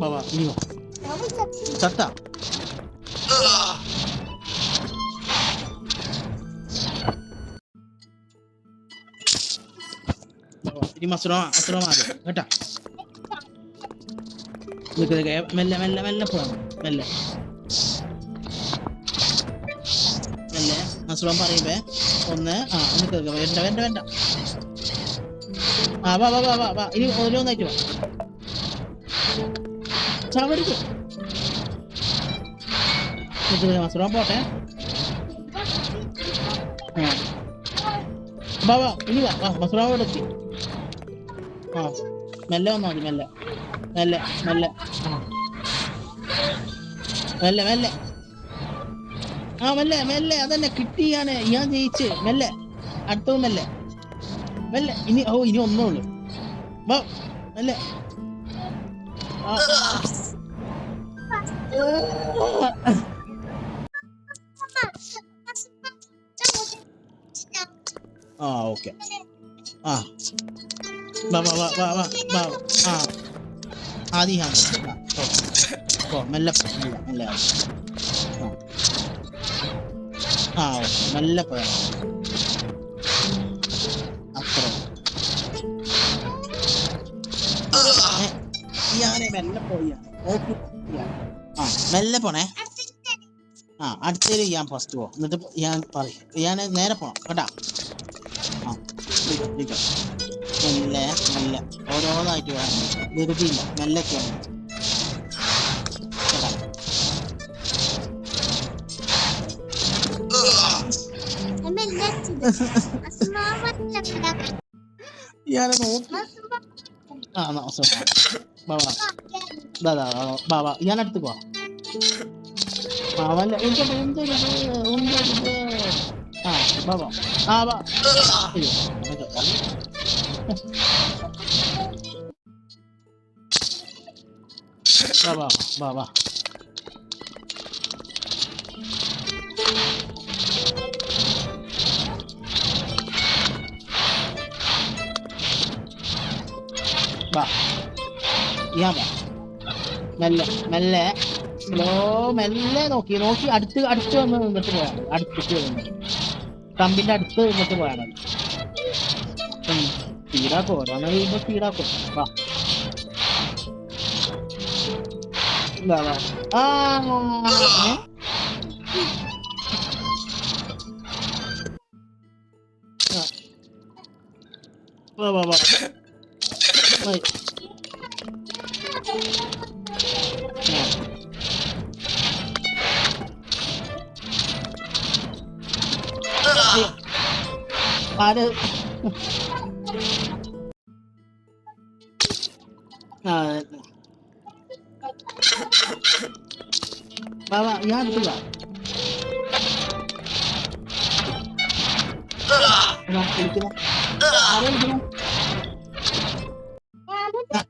വാ വാ ഇനി വാ. ചത്ത ഇനി മസുറ മാറി കേട്ടാ. മെല്ലെ മെല്ലെ മെല്ലെ പോവാം. മെല്ലെ മെല്ലെ മസുറ പറയുമ്പേ ഒന്ന് വേണ്ട വേണ്ട വേണ്ട. വാ വാ വാ വാ വാ ഇനി ഓരോന്നായിട്ട് വാ. ചവടിക്ക് മസുറ പോട്ടെ. വാ വാ ഇനി വാ വാ മസുറാവോടെ എത്തി. ആ മെല്ലെ വന്നാൽ മതി. മെല്ലെ മെല്ലെ മെല്ലെ മെല്ലെ മെല്ലെ. ആ മെല്ലെ മെല്ലെ അതന്നെ കിട്ടിയാണ്. ഞാൻ ജയിച്ച്. മെല്ലെ അടുത്തത് മെല്ലെ മെല്ലെ. ഇനി ഇനി ഒന്നേ ഉള്ളു. വാ മെല്ലെ. ഓക്കെ. ആ വാ വാ വാ വാ വാ വാ. ആ ആദ്യം മെല്ലെ മെല്ലെ മെല്ലെ. ആ ഓക്കെ മെല്ലെ പോയാ അത്ര. ഞാനേ മെല്ലെ പോയാ. ആ മെല്ലെ പോണേ. ആ അടുത്തതിൽ ഞാൻ ഫസ്റ്റ് പോവാം. എന്നിട്ട് ഞാൻ പറയും. ഞാൻ നേരെ പോണം കേട്ടാ. ആ മെല്ലെ മെല്ലെ ഓരോന്നായിട്ട് വേണം. ധൃതിയില്ല. മെല്ലെ കേട്ടോ. ഞാൻ നോക്കി. ആ ബാബാ ഞാൻ അടുത്ത് പോവാ. വല്ല എന്തൊരു ആ ബാബാ ആ വാ. ബാബാ ബാബാ വാ. ഞാൻ വാ മെല്ലെ മെല്ലെ സ്ലോ മെല്ലെ നോക്കി നോക്കി അടുത്ത് അടുത്ത് വന്ന് നിന്നിട്ട് പോയാൽ മതി. അടുത്തിട്ട് വന്ന് കമ്പിന്റെ അടുത്ത് നിന്നിട്ട് പോയാൽ മതി. സ്പീഡാക്കോ ഓരോന്ന് കഴിയുമ്പോ സ്പീഡാക്കോ. വാ വാ വാ. വാ വാ വാ. ആര് ബാബാ ഞാൻ എടുത്തില്ല.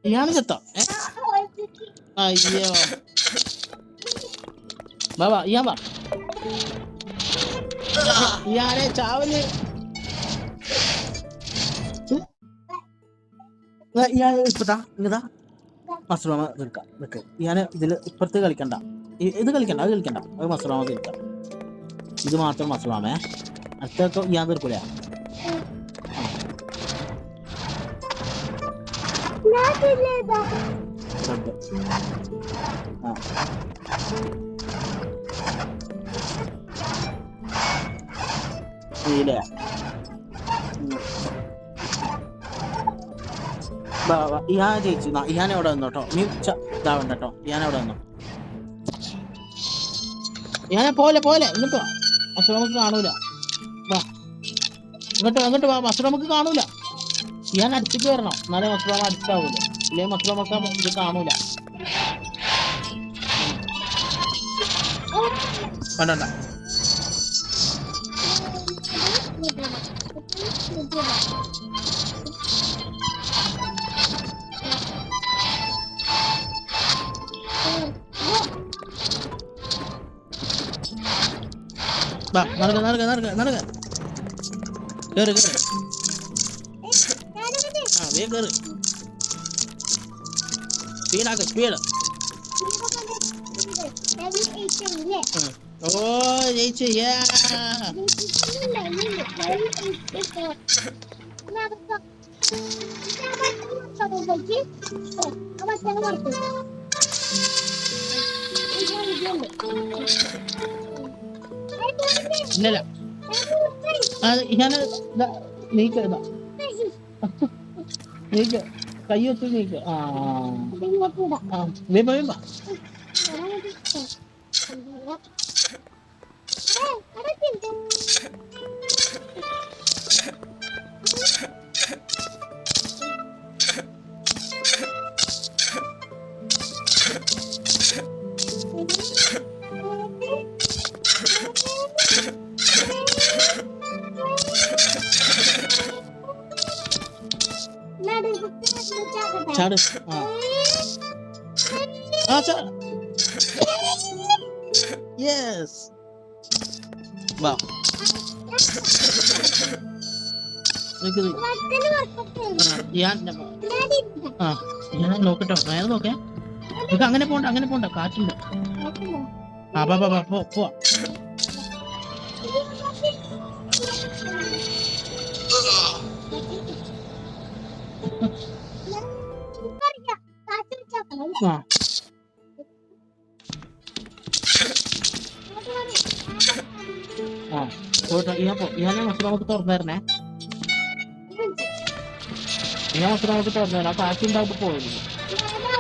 ഇയാണ് ചെത്ത. അയ്യോ ബാബാ ഇയാൻ വാ. ഇയാളെ ചാവല്. ഇയാൾ ഇപ്പത്താ ഇങ്ങതാ മസ്റൂമ നിൽക്കാം. നിൽക്ക്. ഞാൻ ഇതിൽ ഇപ്പുറത്ത് കളിക്കണ്ട. ഇത് കളിക്കണ്ട. അത് കളിക്കണ്ട. അത് മസ്റൂമ നിൽക്കാം. ഇത് മാത്രം മസ്റൂമേ. അടുത്തൊക്കെ ഞാൻ തീർക്കൂല. ഞാൻ ജയിച്ചു. ഞാൻ എവിടെ വന്നു കേട്ടോ. നീ ഇതാവണ്ട കേട്ടോ. ഞാൻ എവിടെ വന്നു. ഞാൻ പോലെ പോലെ ഇങ്ങോട്ട് വാ. മസ്റൂമക്ക് കാണൂല. വാ ഇങ്ങോട്ട് വാ. മസ്റൂമക്ക് കാണൂല. ഞാൻ അടുത്തേക്ക് വരണം. എന്നാലേ മസ്റൂമ അടുത്താവൂല. ഇല്ലേ മസ്റൂമക്ക് ഇത് കാണൂല. വേണ്ട വാ. നടക്ക നടക്ക നടക്ക നടക്ക. കേറ് കേറ്. ആ വേഗം കേറ്. സ്പീഡാക്ക് സ്പീഡ്. ഓ ജയിച്ചു. ഇല്ലല്ല ഞാൻ നീക്ക് നീക്ക് കൈ വെച്ച് നീക്ക്. വീമ്പ ചാട്. യെസ് വാ ഞാൻ നോക്കട്ടോ. നേരെ നോക്കേ. നിനക്ക് അങ്ങനെ പോണ്ട കാറ്റുണ്ട്. പോവാ. പോട്ടോ. ഞാൻ നമുക്ക് തുറന്നേരണേ. ഞാൻ നമുക്ക് തുറന്നേരാം. കാറ്റുണ്ടാവുമ്പോ പോയത്.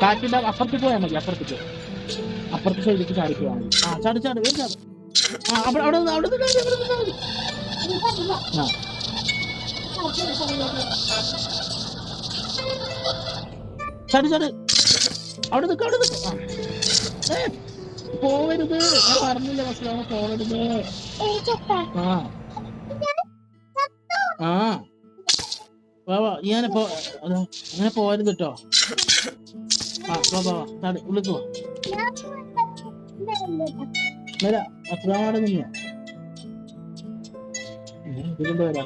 കാറ്റുണ്ടാവും. അപ്പുറത്ത് പോയാൽ മതി. അപ്പുറത്തെ സൈഡിലേക്ക് ചാടി പോയാൽ മതി. ചാട് വേഗം ചാട്. അവിടെ ചാട് അവിടെ നിൽക്ക്. പോവരുത്. ഞാൻ പറഞ്ഞില്ല മനസ്സിലാവും. പോവരുത്. ഞാനിപ്പോ അങ്ങനെ പോവരുത് കേട്ടോ. ഉള്ളിക്ക് പോ. അസുഖമാണ് നിന്നോ. ഇതിന്റെ വരാ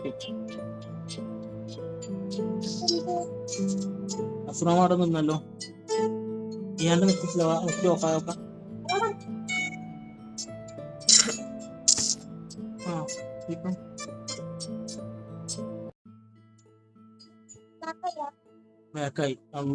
അസുഖമാണ് നിന്നല്ലോ. ഇയാളുടെ നെറ്റ് ഓഫാക്കാം. ബാക്കായി.